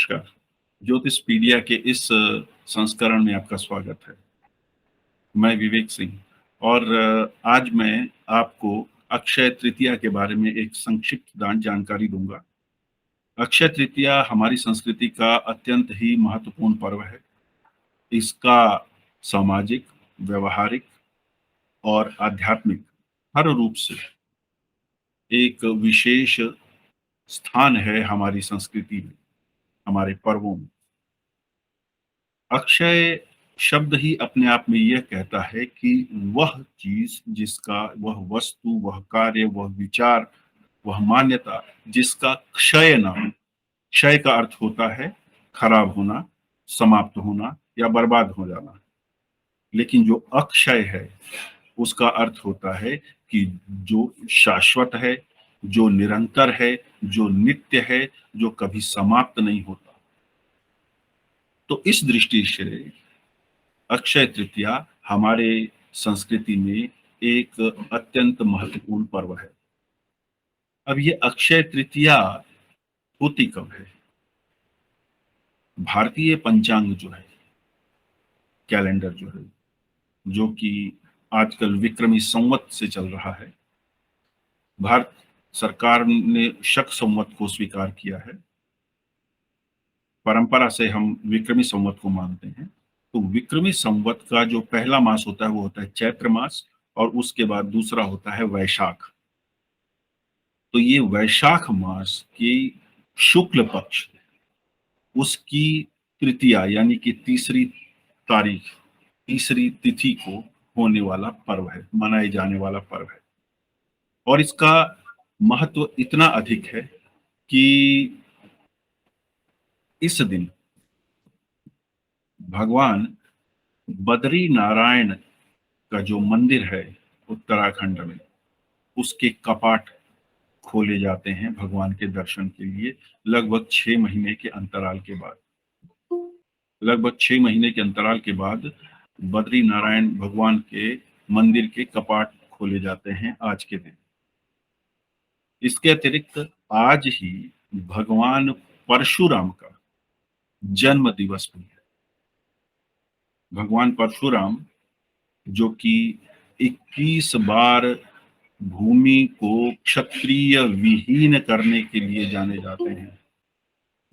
नमस्कार। ज्योतिषपीडिया के इस संस्करण में आपका स्वागत है। मैं विवेक सिंह और आज मैं आपको अक्षय तृतीया के बारे में एक संक्षिप्त जानकारी दूंगा। अक्षय तृतीया हमारी संस्कृति का अत्यंत ही महत्वपूर्ण पर्व है। इसका सामाजिक, व्यवहारिक और आध्यात्मिक हर रूप से एक विशेष स्थान है हमारी संस्कृति में, हमारे पर्वों में। अक्षय शब्द ही अपने आप में यह कहता है कि वह चीज जिसका, वह वस्तु, वह कार्य, वह विचार, वह मान्यता जिसका क्षय न हो। क्षय का अर्थ होता है खराब होना, समाप्त होना या बर्बाद हो जाना। लेकिन जो अक्षय है उसका अर्थ होता है कि जो शाश्वत है, जो निरंतर है, जो नित्य है, जो कभी समाप्त नहीं होता। तो इस दृष्टि से अक्षय तृतीया हमारे संस्कृति में एक अत्यंत महत्वपूर्ण पर्व है। अब ये अक्षय तृतीया होती कब है? भारतीय पंचांग जो है, कैलेंडर जो है, जो कि आजकल विक्रमी संवत से चल रहा है, भारत सरकार ने शक संवत को स्वीकार किया है। परंपरा से हम विक्रमी संवत को मानते हैं। तो विक्रमी संवत का जो पहला मास होता है वो होता है चैत्र मास, और उसके बाद दूसरा होता है वैशाख। तो ये वैशाख मास की शुक्ल पक्ष, उसकी तृतीया यानी कि तीसरी तारीख, तीसरी तिथि को होने वाला पर्व है, मनाए जाने वाला पर्व है। और इसका महत्व इतना अधिक है कि इस दिन भगवान बद्री नारायण का जो मंदिर है उत्तराखंड में, उसके कपाट खोले जाते हैं भगवान के दर्शन के लिए। लगभग 6 महीने के अंतराल के बाद, लगभग 6 महीने के अंतराल के बाद बद्री नारायण भगवान के मंदिर के कपाट खोले जाते हैं आज के दिन। इसके अतिरिक्त आज ही भगवान परशुराम का जन्म दिवस भी है। भगवान परशुराम जो कि 21 बार भूमि को क्षत्रिय विहीन करने के लिए जाने जाते हैं।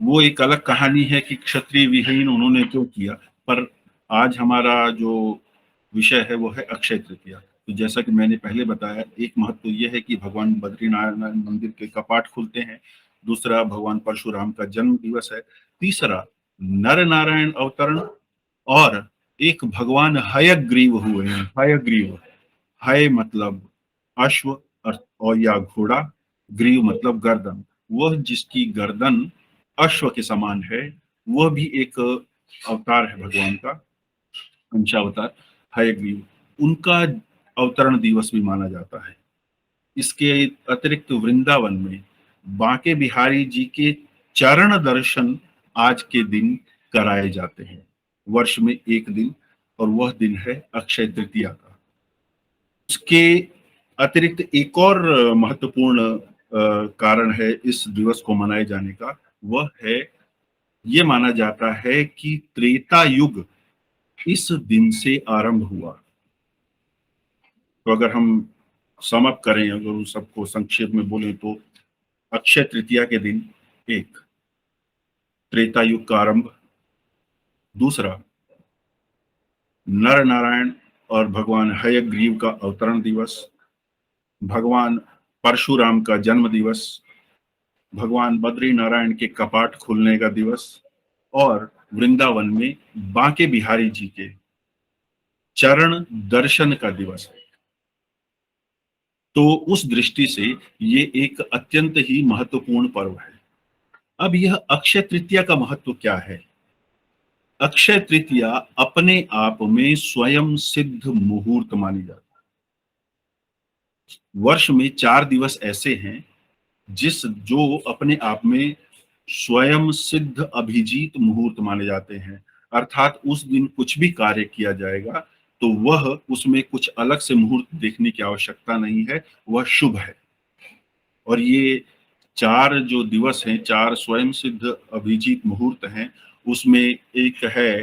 वो एक अलग कहानी है कि क्षत्रिय विहीन उन्होंने क्यों किया, पर आज हमारा जो विषय है वो है अक्षय तृतीया। तो जैसा कि मैंने पहले बताया, एक महत्व यह है कि भगवान बद्रीनारायण मंदिर के कपाट खुलते हैं। दूसरा, भगवान परशुराम का जन्म दिवस है। तीसरा, नर नारायण अवतरण। और एक भगवान हयग्रीव हुए हैं। हयग्रीव, हय मतलब अश्व और या घोड़ा, ग्रीव मतलब गर्दन। वह जिसकी गर्दन अश्व के समान है, वह भी एक अवतार है भगवान का, अंशावतार हयग्रीव। उनका अवतरण दिवस भी माना जाता है। इसके अतिरिक्त वृंदावन में बांके बिहारी जी के चरण दर्शन आज के दिन कराए जाते हैं, वर्ष में एक दिन, और वह दिन है अक्षय तृतीया का। उसके अतिरिक्त एक और महत्वपूर्ण कारण है इस दिवस को मनाए जाने का, वह है, ये माना जाता है कि त्रेता युग इस दिन से आरंभ हुआ। तो अगर हम समअप करें, अगर उन सबको संक्षेप में बोलें, तो अक्षय तृतीया के दिन एक, त्रेता युग का आरंभ। दूसरा, नर नारायण और भगवान हयग्रीव का अवतरण दिवस। भगवान परशुराम का जन्म दिवस। भगवान बद्री नारायण के कपाट खुलने का दिवस। और वृंदावन में बांके बिहारी जी के चरण दर्शन का दिवस है। तो उस दृष्टि से ये एक अत्यंत ही महत्वपूर्ण पर्व है। अब यह अक्षय तृतीया का महत्व क्या है? अक्षय तृतीया अपने आप में स्वयं सिद्ध मुहूर्त मानी जाती है। वर्ष में 4 दिवस ऐसे हैं जो अपने आप में स्वयं सिद्ध अभिजीत मुहूर्त माने जाते हैं। अर्थात उस दिन कुछ भी कार्य किया जाएगा तो वह, उसमें कुछ अलग से मुहूर्त देखने की आवश्यकता नहीं है, वह शुभ है। और ये चार जो दिवस हैं, चार स्वयं सिद्ध अभिजीत मुहूर्त हैं, उसमें एक है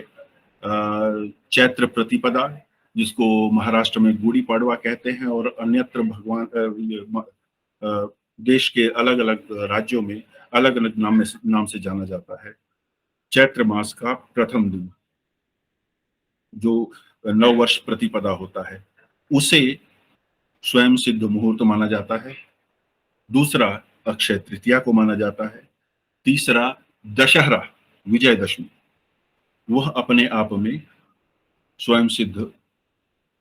चैत्र प्रतिपदा, जिसको महाराष्ट्र में गुड़ी पड़वा कहते हैं, और अन्यत्र अ, देश के अलग अलग राज्यों में अलग अलग नाम से जाना जाता है। चैत्र मास का प्रथम दिन जो नव वर्ष प्रतिपदा होता है, उसे स्वयं सिद्ध मुहूर्त माना जाता है। दूसरा अक्षय तृतीया को माना जाता है। तीसरा दशहरा, विजयदशमी, वह अपने आप में स्वयं सिद्ध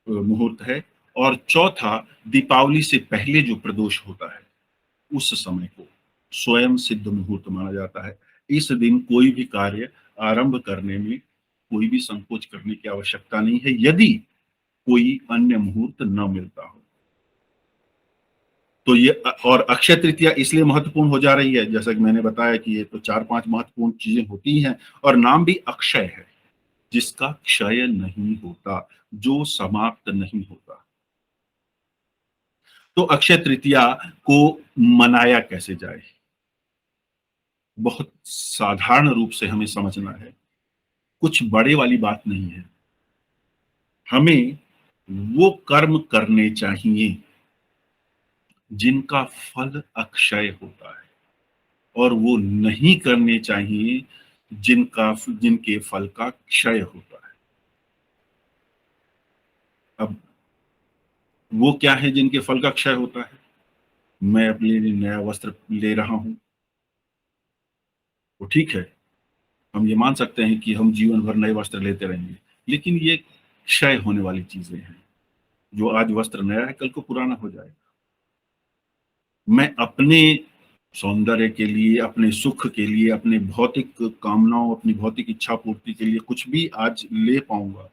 मुहूर्त है। और चौथा दीपावली से पहले जो प्रदोष होता है, उस समय को स्वयं सिद्ध मुहूर्त माना जाता है। इस दिन कोई भी कार्य आरंभ करने में कोई भी संकोच करने की आवश्यकता नहीं है, यदि कोई अन्य मुहूर्त न मिलता हो तो। ये और अक्षय तृतीया इसलिए महत्वपूर्ण हो जा रही है, जैसा कि मैंने बताया कि ये तो 4-5 महत्वपूर्ण चीजें होती हैं, और नाम भी अक्षय है, जिसका क्षय नहीं होता, जो समाप्त नहीं होता। तो अक्षय तृतीया को मनाया कैसे जाए? बहुत साधारण रूप से हमें समझना है, कुछ बड़े वाली बात नहीं है। हमें वो कर्म करने चाहिए जिनका फल अक्षय होता है, और वो नहीं करने चाहिए जिनके फल का क्षय होता है। अब वो क्या है जिनके फल का क्षय होता है? मैं अपने लिए नया वस्त्र ले रहा हूं, वो ठीक है, हम ये मान सकते हैं कि हम जीवन भर नए वस्त्र लेते रहेंगे, लेकिन ये क्षय होने वाली चीजें हैं। जो आज वस्त्र नया है, कल को पुराना हो जाएगा। मैं अपने सौंदर्य के लिए, अपने सुख के लिए, अपने भौतिक कामनाओं, अपनी भौतिक इच्छा पूर्ति के लिए कुछ भी आज ले पाऊंगा,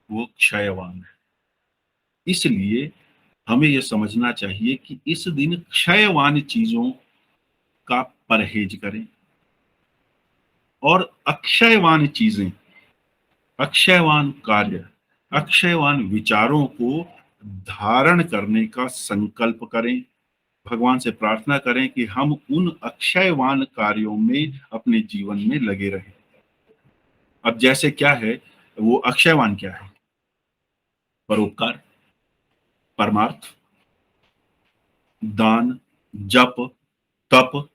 वो क्षयवान है। इसलिए हमें यह समझना चाहिए कि इस दिन क्षयवान चीजों का परहेज करें, और अक्षयवान चीजें, अक्षयवान कार्य, अक्षयवान विचारों को धारण करने का संकल्प करें। भगवान से प्रार्थना करें कि हम उन अक्षयवान कार्यों में अपने जीवन में लगे रहें। अब जैसे क्या है, वो अक्षयवान क्या है? परोपकार, परमार्थ, दान, जप, तप,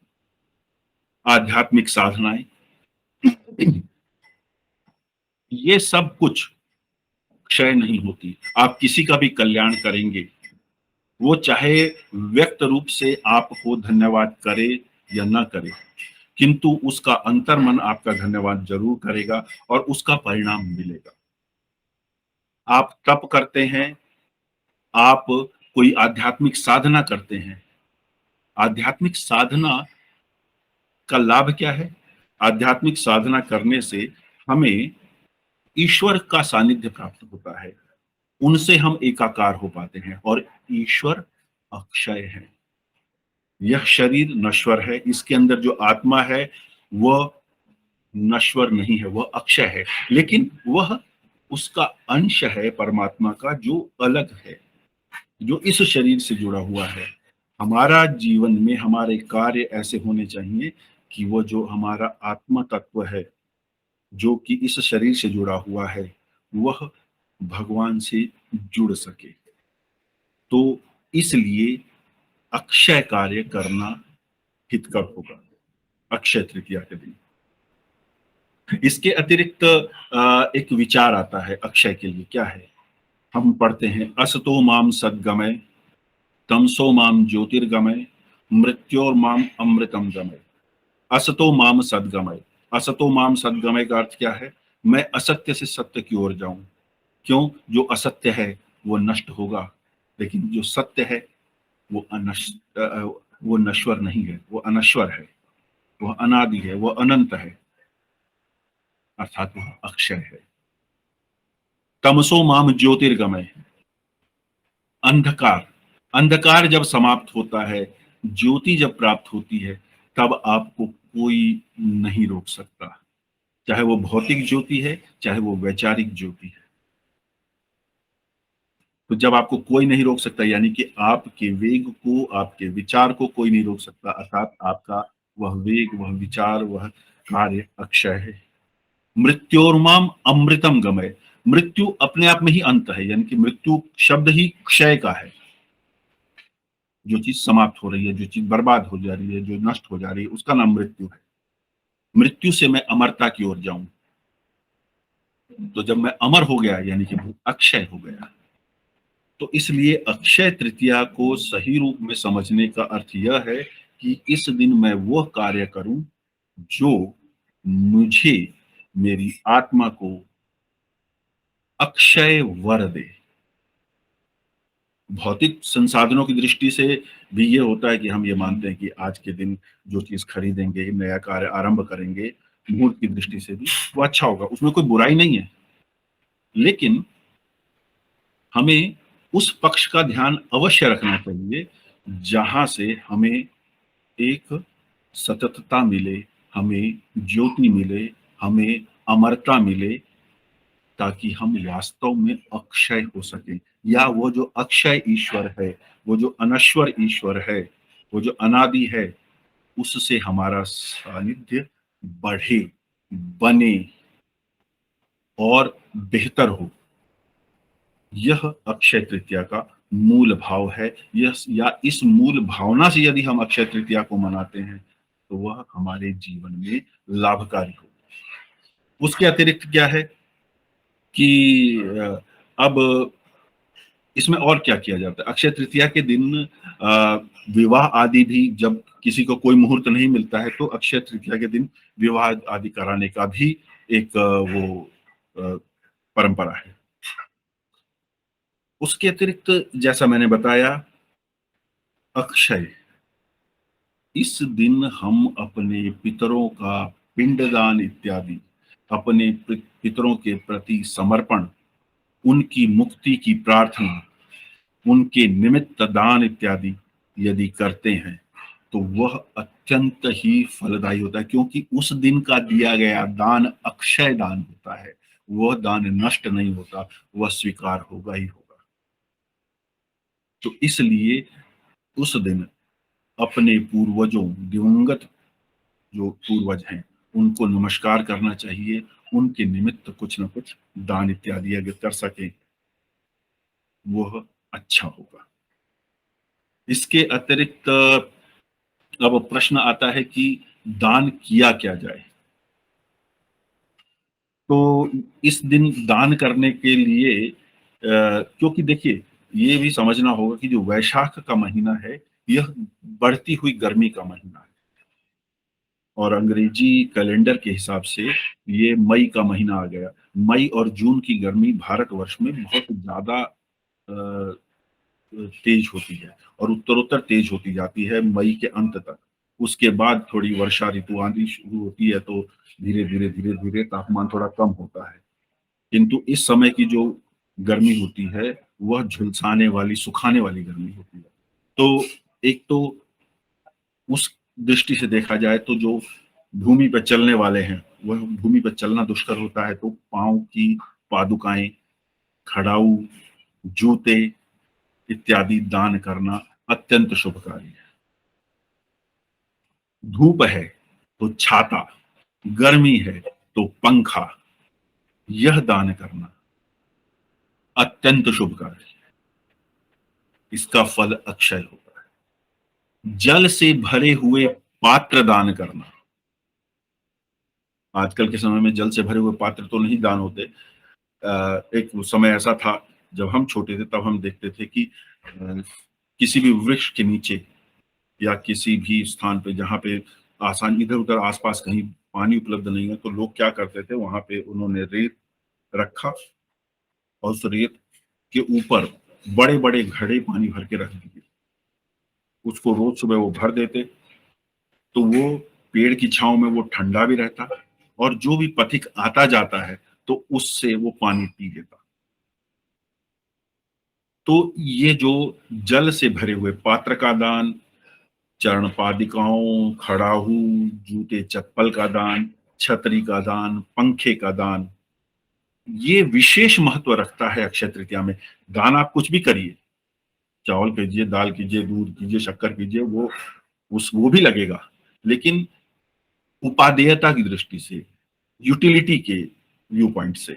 आध्यात्मिक साधनाएं, ये सब कुछ क्षय नहीं होती। आप किसी का भी कल्याण करेंगे, वो चाहे व्यक्त रूप से आपको धन्यवाद करे या ना करे, किंतु उसका अंतर्मन आपका धन्यवाद जरूर करेगा और उसका परिणाम मिलेगा। आप तप करते हैं, आप कोई आध्यात्मिक साधना करते हैं, आध्यात्मिक साधना का लाभ क्या है? आध्यात्मिक साधना करने से हमें ईश्वर का सानिध्य प्राप्त होता है, उनसे हम एकाकार हो पाते हैं, और ईश्वर अक्षय है। यह शरीर नश्वर है, इसके अंदर जो आत्मा है वह नश्वर नहीं है, वह अक्षय है, लेकिन वह उसका अंश है परमात्मा का, जो अलग है, जो इस शरीर से जुड़ा हुआ है। हमारा जीवन में हमारे कार्य ऐसे होने चाहिए कि वो जो हमारा आत्म तत्व है, जो कि इस शरीर से जुड़ा हुआ है, वह भगवान से जुड़ सके। तो इसलिए अक्षय कार्य करना हितकर होगा अक्षय तृतीया के दिन। इसके अतिरिक्त एक विचार आता है अक्षय के लिए, क्या है? हम पढ़ते हैं, असतो माम सद्गमय, तमसो माम ज्योतिर्गमय, मृत्योर्माम अमृतम गमय। असतो माम सद्गमय, असतो माम सद्गमय का अर्थ क्या है? मैं असत्य से सत्य की ओर जाऊं। क्यों? जो असत्य है वो नष्ट होगा, लेकिन जो सत्य है वो वो नश्वर नहीं है, वो अनश्वर है, वह अनादि है, वह अनंत है, अर्थात वह अक्षय है। तमसो माम ज्योतिर्गमय, अंधकार, अंधकार जब समाप्त होता है, ज्योति जब प्राप्त होती है, तब आपको कोई नहीं रोक सकता, चाहे वो भौतिक ज्योति है, चाहे वो वैचारिक ज्योति है। तो जब आपको कोई नहीं रोक सकता, यानी कि आपके वेग को, आपके विचार को कोई नहीं रोक सकता, अर्थात आपका वह वेग, वह विचार, वह कार्य अक्षय है। मृत्योर्माम अमृतम गमय। मृत्यु अपने आप में ही अंत है, यानी कि मृत्यु शब्द ही क्षय का है। जो चीज समाप्त हो रही है, जो चीज बर्बाद हो जा रही है, जो नष्ट हो जा रही है, उसका नाम मृत्यु है। मृत्यु से मैं अमरता की ओर जाऊं, तो जब मैं अमर हो गया यानी कि अक्षय हो गया। तो इसलिए अक्षय तृतीया को सही रूप में समझने का अर्थ यह है कि इस दिन मैं वह कार्य करूं जो मुझे, मेरी आत्मा को अक्षय वर दे। भौतिक संसाधनों की दृष्टि से भी ये होता है कि हम ये मानते हैं कि आज के दिन जो चीज खरीदेंगे, नया कार्य आरंभ करेंगे, मुहूर्त की दृष्टि से भी वो अच्छा होगा, उसमें कोई बुराई नहीं है। लेकिन हमें उस पक्ष का ध्यान अवश्य रखना चाहिए जहां से हमें एक सततता मिले, हमें ज्योति मिले, हमें अमरता मिले, ताकि हम वास्तव में अक्षय हो सके। या वो जो अक्षय ईश्वर है, वो जो अनश्वर ईश्वर है, वो जो अनादि है, उससे हमारा सानिध्य बढ़े, बने और बेहतर हो। यह अक्षय तृतीया का मूल भाव है। यह, या इस मूल भावना से यदि हम अक्षय तृतीया को मनाते हैं तो वह हमारे जीवन में लाभकारी हो। उसके अतिरिक्त क्या है कि अब इसमें और क्या किया जाता है। अक्षय तृतीया के दिन विवाह आदि भी, जब किसी को कोई मुहूर्त नहीं मिलता है तो अक्षय तृतीया के दिन विवाह आदि कराने का भी एक वो परंपरा है। उसके अतिरिक्त जैसा मैंने बताया, अक्षय, इस दिन हम अपने पितरों का पिंडदान इत्यादि, अपने पितरों के प्रति समर्पण, उनकी मुक्ति की प्रार्थना, उनके निमित्त दान इत्यादि यदि करते हैं तो वह अत्यंत ही फलदायी होता है, क्योंकि उस दिन का दिया गया दान अक्षय दान होता है। वह दान नष्ट नहीं होता, वह स्वीकार होगा ही होगा। तो इसलिए उस दिन अपने पूर्वजों, दिवंगत जो पूर्वज हैं, उनको नमस्कार करना चाहिए। उनके निमित्त कुछ न कुछ दान इत्यादि अगर कर सके वह अच्छा होगा। इसके अतिरिक्त अब प्रश्न आता है कि दान किया क्या जाए। तो इस दिन दान करने के लिए क्योंकि देखिए, ये भी समझना होगा कि जो वैशाख का महीना है, यह बढ़ती हुई गर्मी का महीना है, और अंग्रेजी कैलेंडर के हिसाब से ये मई का महीना आ गया। मई और जून की गर्मी भारतवर्ष में बहुत ज्यादा तेज होती है, और उत्तरोत्तर तेज होती जाती है मई के अंत तक। उसके बाद थोड़ी वर्षा ऋतु आनी शुरू होती है, तो धीरे धीरे तापमान थोड़ा कम होता है। किंतु इस समय की जो गर्मी होती है वह झुलसाने वाली, सुखाने वाली गर्मी होती है। तो एक तो उस दृष्टि से देखा जाए तो जो भूमि पर चलने वाले हैं, वह भूमि पर चलना दुष्कर होता है, तो पांव की पादुकाएं, खड़ाऊ, जूते इत्यादि दान करना अत्यंत शुभकारी है। धूप है तो छाता, गर्मी है तो पंखा, यह दान करना अत्यंत शुभकारी है। इसका फल अक्षय होगा। जल से भरे हुए पात्र दान करना। आजकल के समय में जल से भरे हुए पात्र तो नहीं दान होते। एक समय ऐसा था जब हम छोटे थे, तब हम देखते थे कि किसी भी वृक्ष के नीचे या किसी भी स्थान पे जहाँ पे आसान इधर उधर आसपास कहीं पानी उपलब्ध नहीं है, तो लोग क्या करते थे, वहां पे उन्होंने रेत रखा और उस रेत के ऊपर बड़े बड़े घड़े पानी भर के रख दिए। उसको रोज सुबह वो भर देते, तो वो पेड़ की छांव में वो ठंडा भी रहता, और जो भी पथिक आता जाता है तो उससे वो पानी पी लेता। तो ये जो जल से भरे हुए पात्र का दान, चरण पादिकाओं, खड़ाहू, जूते चप्पल का दान, छतरी का दान, पंखे का दान, ये विशेष महत्व रखता है अक्षय तृतीया में। दान आप कुछ भी करिए, चावल कीजिए, दाल कीजिए, दूध कीजिए, शक्कर कीजिए, वो भी लगेगा। लेकिन उपादेयता की दृष्टि से, यूटिलिटी के व्यू पॉइंट से,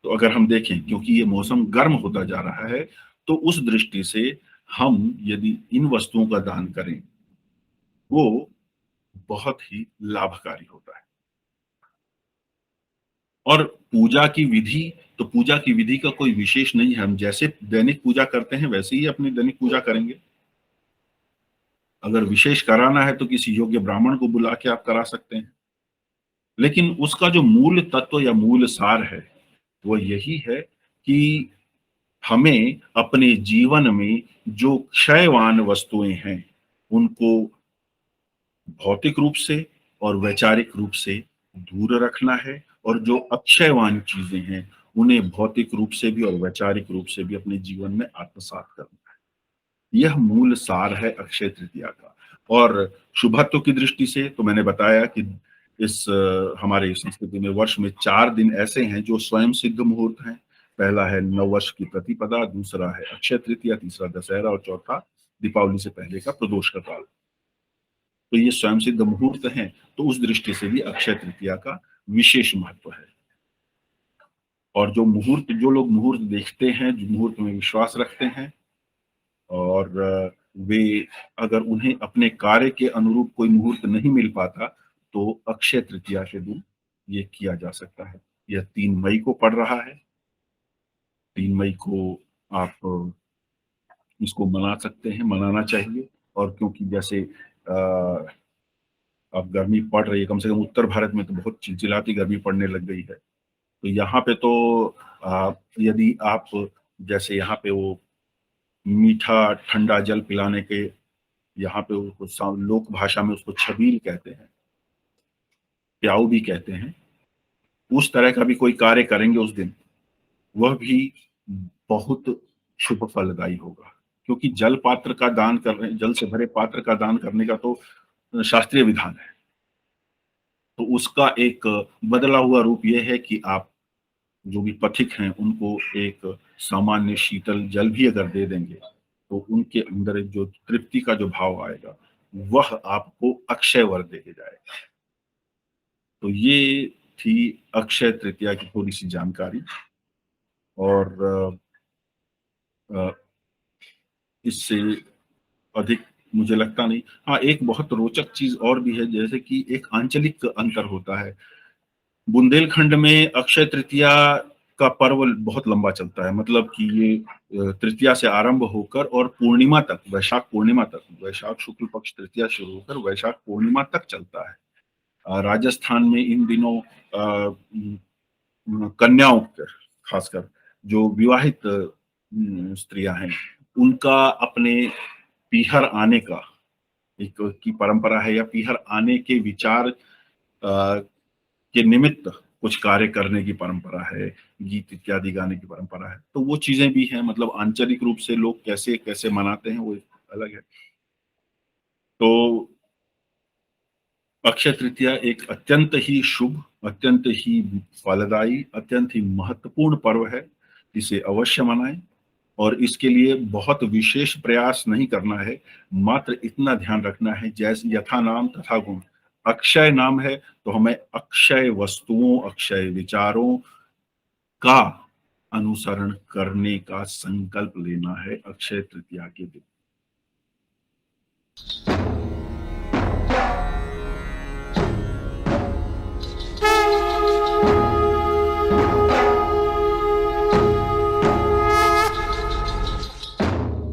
तो अगर हम देखें, क्योंकि ये मौसम गर्म होता जा रहा है, तो उस दृष्टि से हम यदि इन वस्तुओं का दान करें, वो बहुत ही लाभकारी होता है। और पूजा की विधि, तो पूजा की विधि का कोई विशेष नहीं है। हम जैसे दैनिक पूजा करते हैं वैसे ही अपनी दैनिक पूजा करेंगे। अगर विशेष कराना है तो किसी योग्य ब्राह्मण को बुला के आप करा सकते हैं। लेकिन उसका जो मूल तत्व या मूल सार है, वो यही है कि हमें अपने जीवन में जो क्षयवान वस्तुएं हैं, उनको भौतिक रूप से और वैचारिक रूप से दूर रखना है, और जो अक्षयवान चीजें हैं, उन्हें भौतिक रूप से भी और वैचारिक रूप से भी अपने जीवन में आत्मसात करना है। यह मूल सार है अक्षय तृतीया का। और शुभत्व की दृष्टि से तो मैंने बताया कि इस हमारे संस्कृति में वर्ष में 4 दिन ऐसे हैं जो स्वयं सिद्ध मुहूर्त हैं। पहला है नववर्ष की प्रतिपदा, दूसरा है अक्षय तृतीया, तीसरा दशहरा और चौथा दीपावली से पहले का प्रदोष का काल। तो ये स्वयं सिद्ध मुहूर्त हैं, तो उस दृष्टि से भी अक्षय तृतीया का विशेष महत्व है। और जो लोग मुहूर्त देखते हैं, जो मुहूर्त में विश्वास रखते हैं, और वे अगर उन्हें अपने कार्य के अनुरूप कोई मुहूर्त नहीं मिल पाता, तो अक्षय तृतीया के दिन ये किया जा सकता है। यह 3 मई को पड़ रहा है। 3 मई को आप इसको मना सकते हैं, मनाना चाहिए। और क्योंकि जैसे अब गर्मी पड़ रही है, कम से कम उत्तर भारत में तो बहुत चिलचिलाती गर्मी पड़ने लग गई है। तो यहाँ पे तो यदि आप, जैसे यहाँ पे वो मीठा ठंडा जल पिलाने के, यहाँ पे उसको लोक भाषा में उसको छबील कहते हैं, प्याऊ भी कहते हैं, उस तरह का भी कोई कार्य करेंगे उस दिन, वह भी बहुत शुभ फलदायी होगा। क्योंकि जल पात्र का दान कर रहे हैं, जल से भरे पात्र का दान करने का तो शास्त्रीय विधान है। तो उसका एक बदला हुआ रूप यह है कि आप जो भी पथिक हैं उनको एक सामान्य शीतल जल भी अगर दे देंगे, तो उनके अंदर जो तृप्ति का जो भाव आएगा, वह आपको अक्षय वर देके जाएगा। तो ये थी अक्षय तृतीया की थोड़ी सी जानकारी। और इससे अधिक मुझे लगता नहीं। हाँ, एक बहुत रोचक चीज और भी है, जैसे कि एक आंचलिक अंतर होता है। बुंदेलखंड में अक्षय तृतीया का पर्व बहुत लंबा चलता है। मतलब कि ये तृतीया से आरंभ होकर और पूर्णिमा तक, वैशाख पूर्णिमा तक, वैशाख शुक्ल पक्ष तृतीया शुरू होकर वैशाख पूर्णिमा तक चलता है। राजस्थान में इन दिनों कन्याओं पर, खासकर जो विवाहित स्त्रियां हैं, उनका अपने पीहर आने का एक की परंपरा है, या पीहर आने के विचार के निमित्त कुछ कार्य करने की परंपरा है, गीत इत्यादि गाने की परंपरा है। तो वो चीजें भी हैं। मतलब आंचलिक रूप से लोग कैसे कैसे मनाते हैं वो अलग है। तो अक्षय तृतीया एक अत्यंत ही शुभ, अत्यंत ही फलदायी, अत्यंत ही महत्वपूर्ण पर्व है। इसे अवश्य मनाएं। और इसके लिए बहुत विशेष प्रयास नहीं करना है, मात्र इतना ध्यान रखना है, जैसे यथा नाम तथा गुण। अक्षय नाम है, तो हमें अक्षय वस्तुओं, अक्षय विचारों का अनुसरण करने का संकल्प लेना है अक्षय तृतीया के दिन।